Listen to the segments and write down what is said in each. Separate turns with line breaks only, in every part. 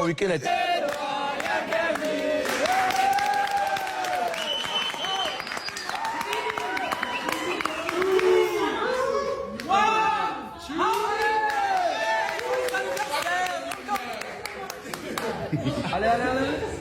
week-end est...
Allez, allez, allez.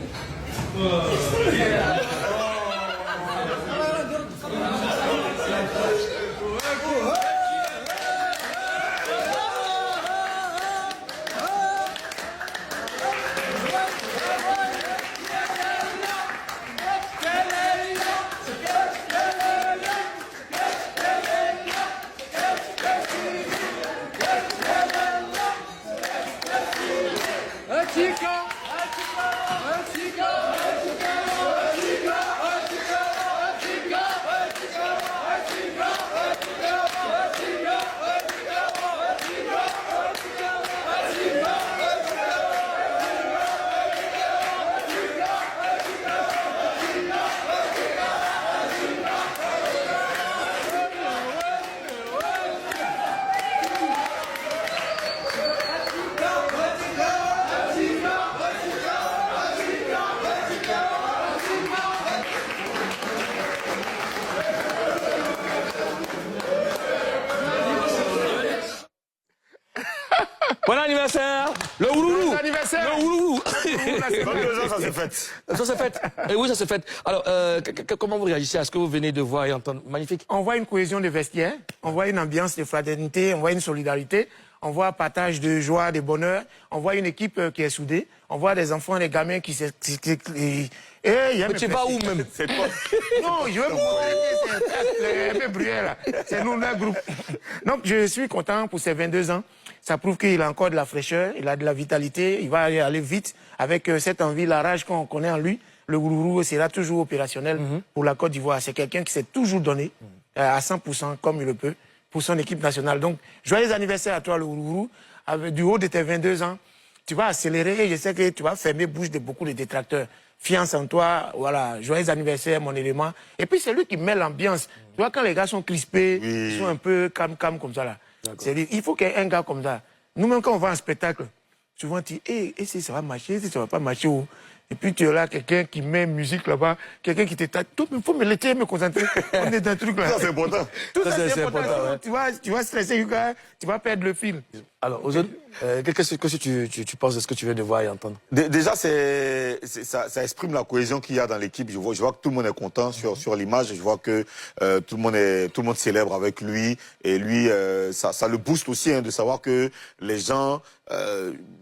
Bon anniversaire, le ouloulou.
Bon anniversaire.
Le ouloulou.
22 ans, ça s'est fait.
Ça s'est fait. Et oui, ça s'est fait. Alors, comment vous réagissez à ce que vous venez de voir et entendre? Magnifique.
On voit une cohésion de vestiaire, on voit une ambiance de fraternité, on voit une solidarité, on voit un partage de joie, de bonheur, on voit une équipe qui est soudée, on voit des enfants, des gamins qui se...
Mais tu vas où même?
C'est quoi? Non, je veux vous peu bruyant là. C'est nous, notre groupe. Donc, je suis content pour ses 22 ans. Ça prouve qu'il a encore de la fraîcheur, il a de la vitalité, il va aller vite avec cette envie, la rage qu'on connaît en lui. Le Ouloulou sera toujours opérationnel pour la Côte d'Ivoire. C'est quelqu'un qui s'est toujours donné à 100% comme il le peut pour son équipe nationale. Donc, joyeux anniversaire à toi, le Ouloulou. Du haut de tes 22 ans, tu vas accélérer et je sais que tu vas fermer bouche de beaucoup de détracteurs. Fiance en toi, voilà, joyeux anniversaire, mon élément. Et puis, c'est lui qui met l'ambiance. Tu vois, quand les gars sont crispés, ils sont un peu calmes comme ça, là. Il faut qu'il y ait un gars comme ça. Nous-mêmes, quand on va en spectacle, souvent, tu dis, si ça va marcher, si ça va pas marcher, où? Et puis tu es là, quelqu'un qui met musique là-bas, quelqu'un qui t'état. Il faut me laisser me concentrer. On est dans un truc là.
Ça, c'est important.
Tout ça, c'est important.
Ouais.
Tu vas stresser, tu vas perdre le fil.
Alors, Ozone, qu'est-ce que tu penses de ce que tu viens de voir et entendre?
Déjà, ça exprime la cohésion qu'il y a dans l'équipe. Je vois que tout le monde est content sur l'image. Je vois que tout le monde célèbre avec lui. Et lui, ça le booste aussi de savoir que les gens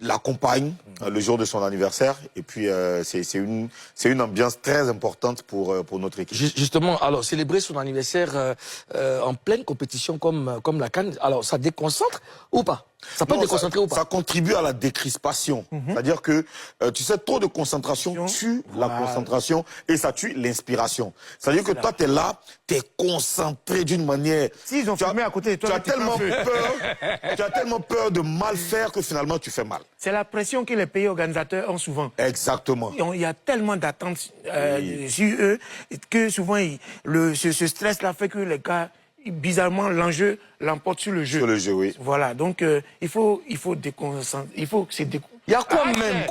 l'accompagnent le jour de son anniversaire. Et puis, c'est une ambiance très importante pour notre équipe.
Justement, alors, célébrer son anniversaire en pleine compétition comme la CAN, alors, ça déconcentre ou pas? Ça peut déconcentrer ou pas?
Ça contribue à la décrispation. C'est-à-dire que, tu sais, trop de concentration tue la concentration et ça tue l'inspiration. C'est-à-dire que toi, tu es là, tu es concentré d'une manière...
S'ils ont filmé à côté de toi,
tu as tellement peur de mal faire que finalement, tu fais mal.
C'est la pression que les pays organisateurs ont souvent.
Exactement.
Il y a tellement d'attentes sur eux que souvent, ce stress-là fait que les gars... Bizarrement, l'enjeu l'emporte sur le jeu.
Sur le jeu, oui.
Voilà, donc il faut déconcentrer. Il faut que c'est
Il y a quoi même?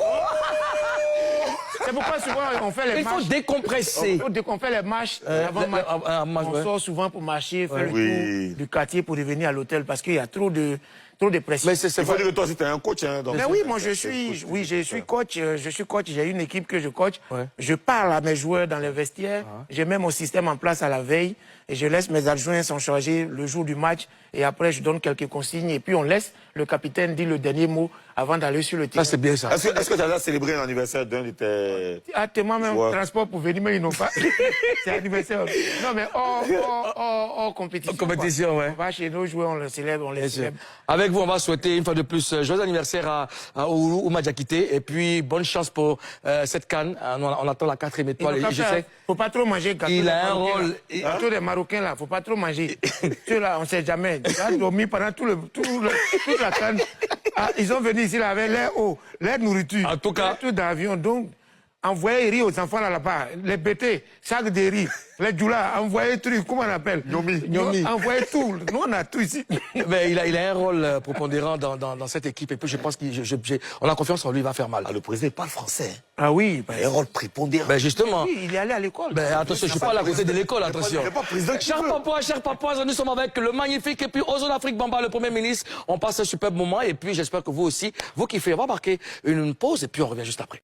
C'est pourquoi souvent on fait les marches.
Il faut décompresser.
On fait les marches avant match. On sort souvent pour marcher, faire le tour du quartier pour revenir à l'hôtel parce qu'il y a trop de pression.
Mais il faut dire que toi, c'était un coach.
Mais oui, moi je suis coach. Je suis coach. J'ai une équipe que je coach. Ouais. Je parle à mes joueurs dans les vestiaires. Je mets mon système en place à la veille et je laisse mes adjoints s'en charger le jour du match. Et après, je donne quelques consignes et puis on laisse le capitaine dire le dernier mot avant d'aller sur le terrain.
Ça, c'est bien ça.
Est-ce que tu as déjà célébré l'anniversaire d'un de tes...
Ah, moi même transport pour venir, mais ils n'ont pas. C'est anniversaire. Non, mais hors compétition.
Compétition, ouais.
On va chez nos joueurs, on les célèbre, on les célèbre.
Avec vous, on va souhaiter une fois de plus joyeux anniversaire à Ouma Diakité. Et puis, bonne chance pour cette CAN. On attend la 4e étoile.
Je sais. Faut pas trop manger.
Il a un rôle.
Gâteau des Marocains, là, faut pas trop manger. Ceux-là, on sait jamais. Ils ont dormi pendant toute la CAN. Ah, ils ont venu ici là, avec leur eau, leur nourriture.
En tout cas.
Tout d'avion. Donc, envoyer riz aux enfants là-bas, les bêtés, sac de riz, les djoulas, envoyer trucs, comment on appelle?
Gnomi.
Envoyer tout. Nous, on a tout ici.
Mais il a un rôle prépondérant dans cette équipe. Et puis je pense qu'on a confiance en lui, il va faire mal.
Ah, le président parle français.
Ah oui.
Il a un rôle prépondérant.
Ben justement.
Oui, il est allé à l'école.
Ben attention, je suis pas à la côté de l'école, attention.
Il n'est pas président qui veut.
Chers papois, nous sommes avec le magnifique et puis Ozone Afrique Bamba, le Premier ministre. On passe un superbe moment et puis j'espère que vous aussi, vous kiffez. On va marquer une pause et puis on revient juste après.